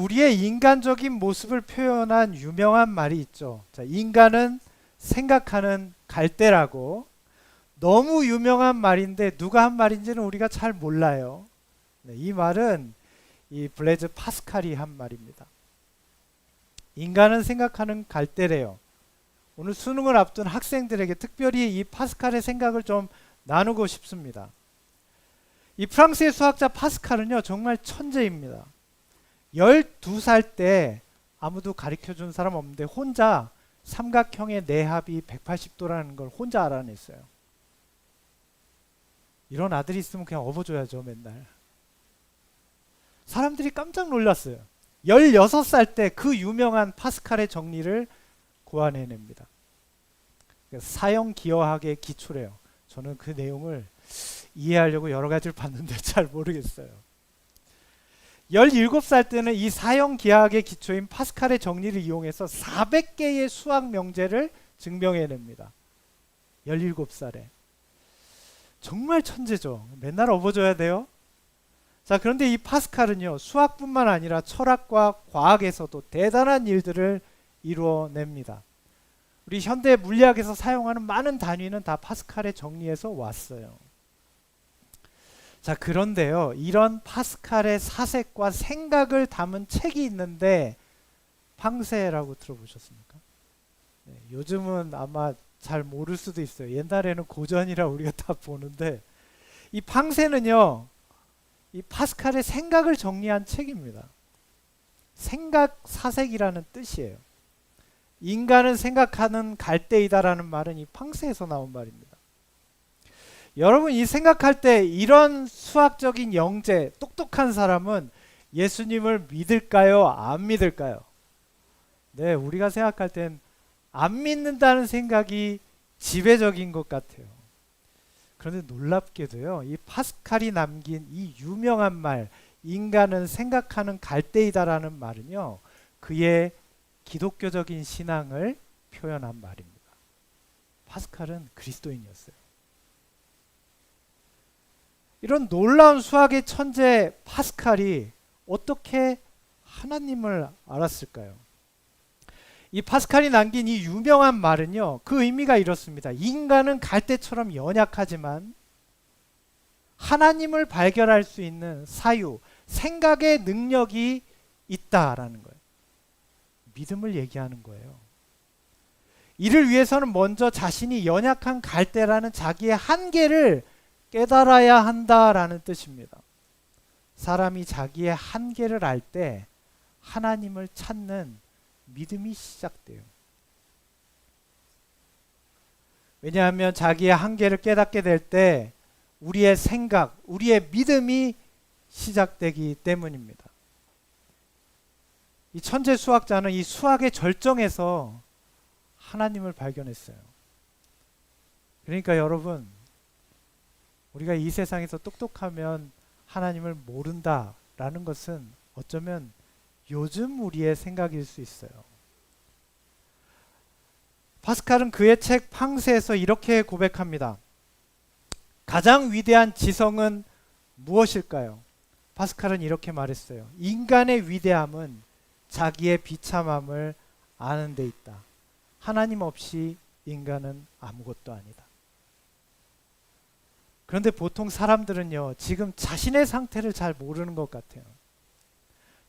우리의 인간적인 모습을 표현한 유명한 말이 있죠. 자, 인간은 생각하는 갈대라고. 너무 유명한 말인데 누가 한 말인지는 우리가 잘 몰라요. 네, 이 말은 이 블레즈 파스칼이 한 말입니다. 인간은 생각하는 갈대래요. 오늘 수능을 앞둔 학생들에게 특별히 이 파스칼의 생각을 좀 나누고 싶습니다. 이 프랑스의 수학자 파스칼은요, 정말 천재입니다. 12살 때 아무도 가르쳐 준 사람 없는데 혼자 삼각형의 내합이 180도라는 걸 혼자 알아냈어요. 이런 아들이 있으면 그냥 업어줘야죠, 맨날. 사람들이 깜짝 놀랐어요. 16살 때 그 유명한 파스칼의 정리를 고안해냅니다. 사형기하학의 기초래요. 저는 그 내용을 이해하려고 여러 가지를 봤는데 잘 모르겠어요. 17살 때는 이 사형기하학의 기초인 파스칼의 정리를 이용해서 400개의 수학 명제를 증명해냅니다. 17살에. 정말 천재죠. 맨날 업어줘야 돼요. 자, 그런데 이 파스칼은요, 수학뿐만 아니라 철학과 과학에서도 대단한 일들을 이루어냅니다. 우리 현대 물리학에서 사용하는 많은 단위는 다 파스칼의 정리에서 왔어요. 자, 그런데요, 이런 파스칼의 사색과 생각을 담은 책이 있는데 팡세라고 들어보셨습니까? 네, 요즘은 아마 잘 모를 수도 있어요. 옛날에는 고전이라 우리가 다 보는데 이 팡세는요, 이 파스칼의 생각을 정리한 책입니다. 생각 사색이라는 뜻이에요. 인간은 생각하는 갈대이다라는 말은 이 팡세에서 나온 말입니다. 여러분, 이 생각할 때 이런 수학적인 영재, 똑똑한 사람은 예수님을 믿을까요? 안 믿을까요? 네, 우리가 생각할 땐 안 믿는다는 생각이 지배적인 것 같아요. 그런데 놀랍게도요, 이 파스칼이 남긴 이 유명한 말, 인간은 생각하는 갈대이다라는 말은요, 그의 기독교적인 신앙을 표현한 말입니다. 파스칼은 그리스도인이었어요. 이런 놀라운 수학의 천재 파스칼이 어떻게 하나님을 알았을까요? 이 파스칼이 남긴 이 유명한 말은요, 그 의미가 이렇습니다. 인간은 갈대처럼 연약하지만 하나님을 발견할 수 있는 사유, 생각의 능력이 있다라는 거예요. 믿음을 얘기하는 거예요. 이를 위해서는 먼저 자신이 연약한 갈대라는 자기의 한계를 깨달아야 한다라는 뜻입니다. 사람이 자기의 한계를 알 때 하나님을 찾는 믿음이 시작돼요. 왜냐하면 자기의 한계를 깨닫게 될 때 우리의 생각, 우리의 믿음이 시작되기 때문입니다. 이 천재 수학자는 이 수학의 절정에서 하나님을 발견했어요. 그러니까 여러분, 우리가 이 세상에서 똑똑하면 하나님을 모른다라는 것은 어쩌면 요즘 우리의 생각일 수 있어요. 파스칼은 그의 책 팡세에서 이렇게 고백합니다. 가장 위대한 지성은 무엇일까요? 파스칼은 이렇게 말했어요. 인간의 위대함은 자기의 비참함을 아는 데 있다. 하나님 없이 인간은 아무것도 아니다. 그런데 보통 사람들은요, 지금 자신의 상태를 잘 모르는 것 같아요.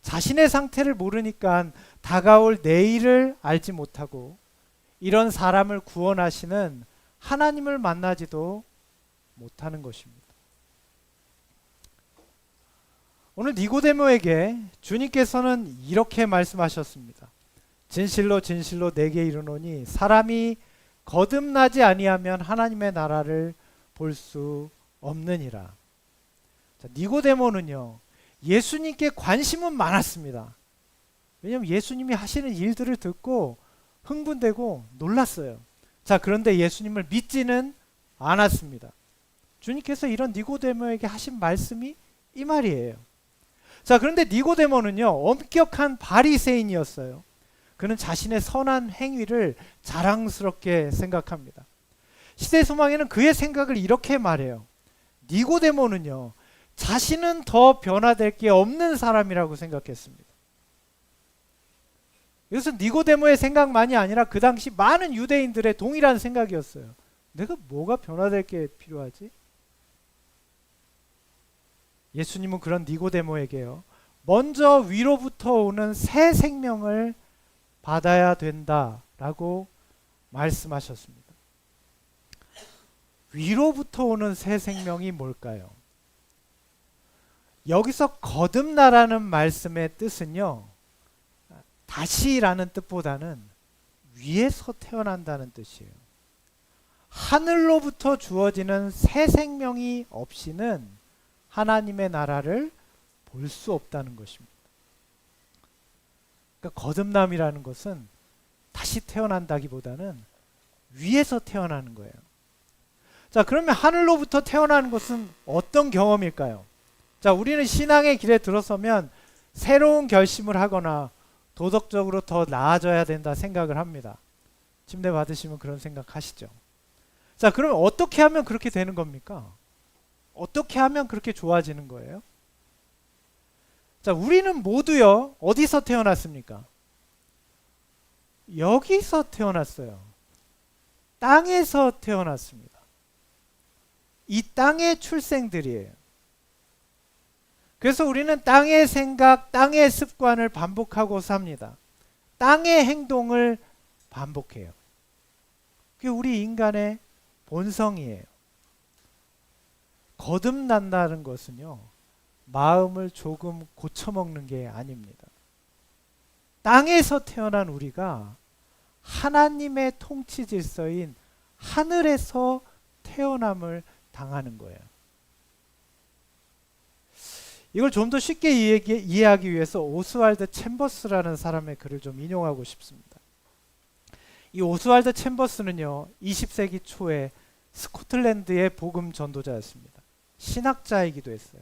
자신의 상태를 모르니까 다가올 내일을 알지 못하고 이런 사람을 구원하시는 하나님을 만나지도 못하는 것입니다. 오늘 니고데모에게 주님께서는 이렇게 말씀하셨습니다. 진실로 진실로 내게 이르노니 사람이 거듭나지 아니하면 하나님의 나라를 볼 수 없느니라. 자, 니고데모는요, 예수님께 관심은 많았습니다. 왜냐하면 예수님이 하시는 일들을 듣고 흥분되고 놀랐어요. 자, 그런데 예수님을 믿지는 않았습니다. 주님께서 이런 니고데모에게 하신 말씀이 이 말이에요. 자, 그런데 니고데모는요, 엄격한 바리새인이었어요. 그는 자신의 선한 행위를 자랑스럽게 생각합니다. 시대 소망에는 그의 생각을 이렇게 말해요. 니고데모는요, 자신은 더 변화될 게 없는 사람이라고 생각했습니다. 이것은 니고데모의 생각만이 아니라 그 당시 많은 유대인들의 동일한 생각이었어요. 내가 뭐가 변화될 게 필요하지? 예수님은 그런 니고데모에게요, 먼저 위로부터 오는 새 생명을 받아야 된다라고 말씀하셨습니다. 위로부터 오는 새 생명이 뭘까요? 여기서 거듭나라는 말씀의 뜻은요, 다시라는 뜻보다는 위에서 태어난다는 뜻이에요. 하늘로부터 주어지는 새 생명이 없이는 하나님의 나라를 볼 수 없다는 것입니다. 그러니까 거듭남이라는 것은 다시 태어난다기보다는 위에서 태어나는 거예요. 자, 그러면 하늘로부터 태어나는 것은 어떤 경험일까요? 자, 우리는 신앙의 길에 들어서면 새로운 결심을 하거나 도덕적으로 더 나아져야 된다 생각을 합니다. 침례 받으시면 그런 생각 하시죠. 자, 그러면 어떻게 하면 그렇게 되는 겁니까? 어떻게 하면 그렇게 좋아지는 거예요? 자, 우리는 모두요, 어디서 태어났습니까? 여기서 태어났어요. 땅에서 태어났습니다. 이 땅의 출생들이에요. 그래서 우리는 땅의 생각, 땅의 습관을 반복하고 삽니다. 땅의 행동을 반복해요. 그게 우리 인간의 본성이에요. 거듭난다는 것은요, 마음을 조금 고쳐먹는 게 아닙니다. 땅에서 태어난 우리가 하나님의 통치 질서인 하늘에서 태어남을 당하는 거예요. 이걸 좀 더 쉽게 이해하기 위해서 오스왈드 챔버스라는 사람의 글을 좀 인용하고 싶습니다. 이 오스왈드 챔버스는요, 20세기 초에 스코틀랜드의 복음 전도자였습니다. 신학자이기도 했어요.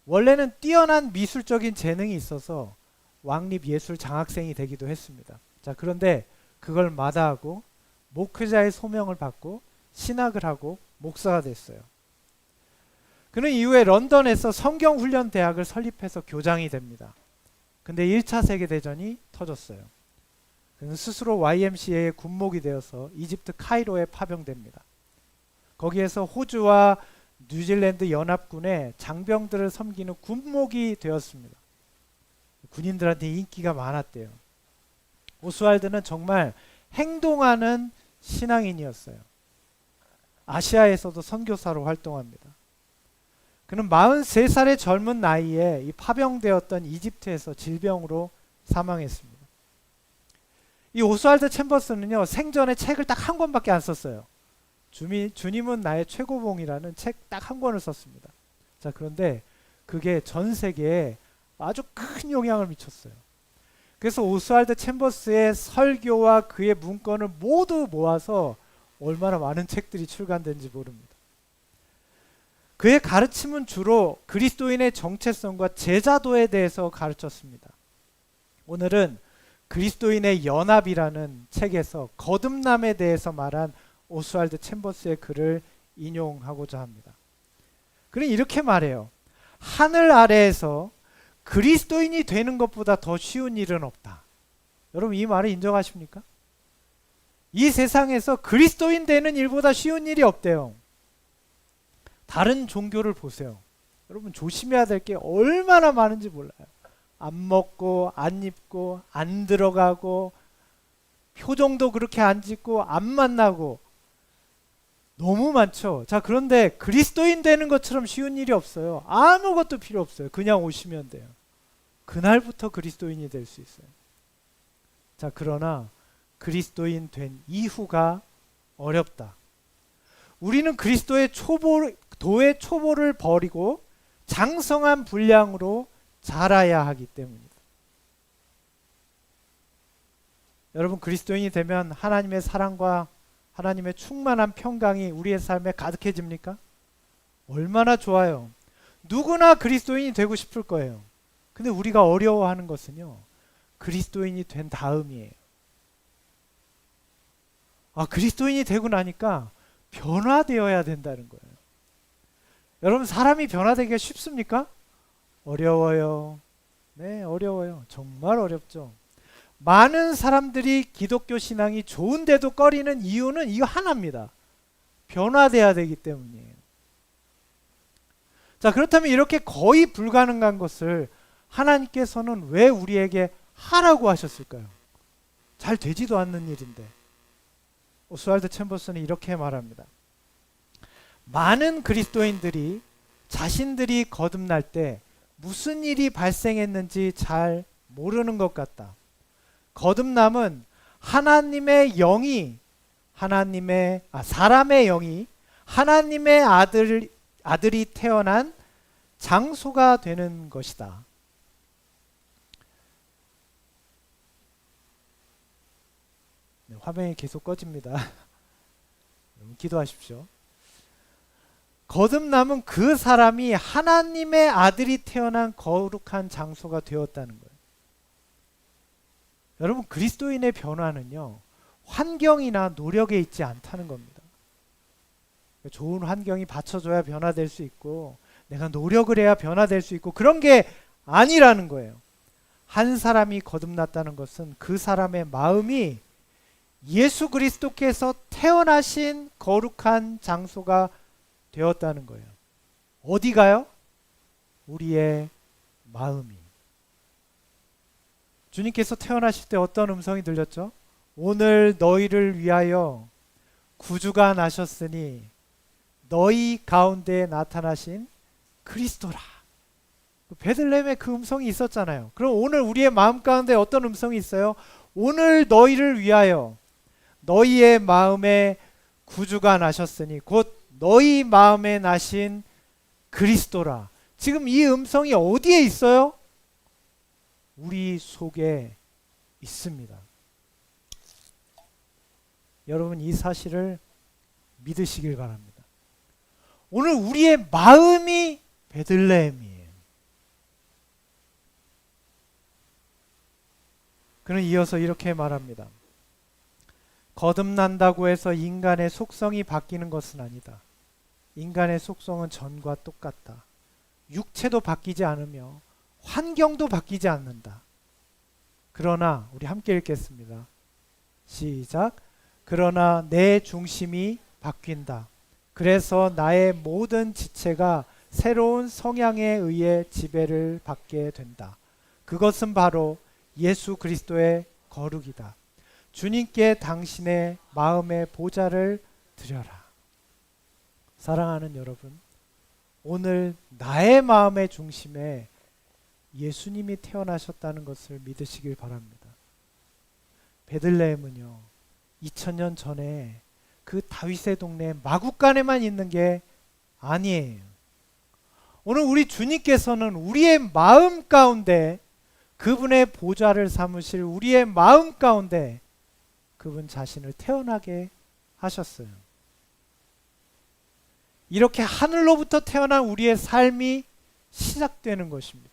원래는 뛰어난 미술적인 재능이 있어서 왕립 예술 장학생이 되기도 했습니다. 자, 그런데 그걸 마다하고 목회자의 소명을 받고 신학을 하고 목사가 됐어요. 그는 이후에 런던에서 성경훈련 대학을 설립해서 교장이 됩니다. 근데 1차 세계대전이 터졌어요. 그는 스스로 YMCA의 군목이 되어서 이집트 카이로에 파병됩니다. 거기에서 호주와 뉴질랜드 연합군의 장병들을 섬기는 군목이 되었습니다. 군인들한테 인기가 많았대요. 오스왈드는 정말 행동하는 신앙인이었어요. 아시아에서도 선교사로 활동합니다. 그는 43살의 젊은 나이에 이 파병되었던 이집트에서 질병으로 사망했습니다. 이 오스왈드 챔버스는요, 생전에 책을 딱 한 권밖에 안 썼어요. 주님은 나의 최고봉이라는 책 딱 한 권을 썼습니다. 자, 그런데 그게 전 세계에 아주 큰 영향을 미쳤어요. 그래서 오스왈드 챔버스의 설교와 그의 문건을 모두 모아서 얼마나 많은 책들이 출간된지 모릅니다. 그의 가르침은 주로 그리스도인의 정체성과 제자도에 대해서 가르쳤습니다. 오늘은 그리스도인의 연합이라는 책에서 거듭남에 대해서 말한 오스왈드 챔버스의 글을 인용하고자 합니다. 그는 이렇게 말해요. 하늘 아래에서 그리스도인이 되는 것보다 더 쉬운 일은 없다. 여러분, 이 말을 인정하십니까? 이 세상에서 그리스도인 되는 일보다 쉬운 일이 없대요. 다른 종교를 보세요. 여러분, 조심해야 될 게 얼마나 많은지 몰라요. 안 먹고 안 입고 안 들어가고 표정도 그렇게 안 짓고 안 만나고 너무 많죠. 자, 그런데 그리스도인 되는 것처럼 쉬운 일이 없어요. 아무것도 필요 없어요. 그냥 오시면 돼요. 그날부터 그리스도인이 될 수 있어요. 자, 그러나 그리스도인 된 이후가 어렵다. 우리는 그리스도의 도의 초보를 버리고 장성한 분량으로 자라야 하기 때문입니다. 여러분, 그리스도인이 되면 하나님의 사랑과 하나님의 충만한 평강이 우리의 삶에 가득해집니까? 얼마나 좋아요. 누구나 그리스도인이 되고 싶을 거예요. 근데 우리가 어려워하는 것은요, 그리스도인이 된 다음이에요. 그리스도인이 되고 나니까 변화되어야 된다는 거예요. 여러분, 사람이 변화되기가 쉽습니까? 어려워요. 네, 어려워요. 정말 어렵죠. 많은 사람들이 기독교 신앙이 좋은데도 꺼리는 이유는 이거 하나입니다. 변화돼야 되기 때문이에요. 자, 그렇다면 이렇게 거의 불가능한 것을 하나님께서는 왜 우리에게 하라고 하셨을까요? 잘 되지도 않는 일인데. 오스왈드 챔버스는 이렇게 말합니다. 많은 그리스도인들이 자신들이 거듭날 때 무슨 일이 발생했는지 잘 모르는 것 같다. 거듭남은 하나님의 영이 사람의 영이 하나님의 아들이 태어난 장소가 되는 것이다. 네, 화면이 계속 꺼집니다. 기도하십시오. 거듭남은 그 사람이 하나님의 아들이 태어난 거룩한 장소가 되었다는 거예요. 여러분, 그리스도인의 변화는요, 환경이나 노력에 있지 않다는 겁니다. 좋은 환경이 받쳐줘야 변화될 수 있고, 내가 노력을 해야 변화될 수 있고, 그런 게 아니라는 거예요. 한 사람이 거듭났다는 것은 그 사람의 마음이 예수 그리스도께서 태어나신 거룩한 장소가 되었다는 거예요. 어디가요? 우리의 마음이. 주님께서 태어나실 때 어떤 음성이 들렸죠? 오늘 너희를 위하여 구주가 나셨으니 너희 가운데 나타나신 그리스도라. 베들레헴에 그 음성이 있었잖아요. 그럼 오늘 우리의 마음 가운데 어떤 음성이 있어요? 오늘 너희를 위하여 너희의 마음에 구주가 나셨으니 곧 너희 마음에 나신 그리스도라. 지금 이 음성이 어디에 있어요? 우리 속에 있습니다. 여러분, 이 사실을 믿으시길 바랍니다. 오늘 우리의 마음이 베들레헴이에요. 그는 이어서 이렇게 말합니다. 거듭난다고 해서 인간의 속성이 바뀌는 것은 아니다. 인간의 속성은 전과 똑같다. 육체도 바뀌지 않으며 환경도 바뀌지 않는다. 그러나 우리 함께 읽겠습니다. 시작. 그러나 내 중심이 바뀐다. 그래서 나의 모든 지체가 새로운 성향에 의해 지배를 받게 된다. 그것은 바로 예수 그리스도의 거룩이다. 주님께 당신의 마음의 보좌를 드려라. 사랑하는 여러분, 오늘 나의 마음의 중심에 예수님이 태어나셨다는 것을 믿으시길 바랍니다. 베들레헴은요, 2000년 전에 그 다윗의 동네 마구간에만 있는 게 아니에요. 오늘 우리 주님께서는 우리의 마음 가운데 그분의 보좌를 삼으실 우리의 마음 가운데 그분 자신을 태어나게 하셨어요. 이렇게 하늘로부터 태어난 우리의 삶이 시작되는 것입니다.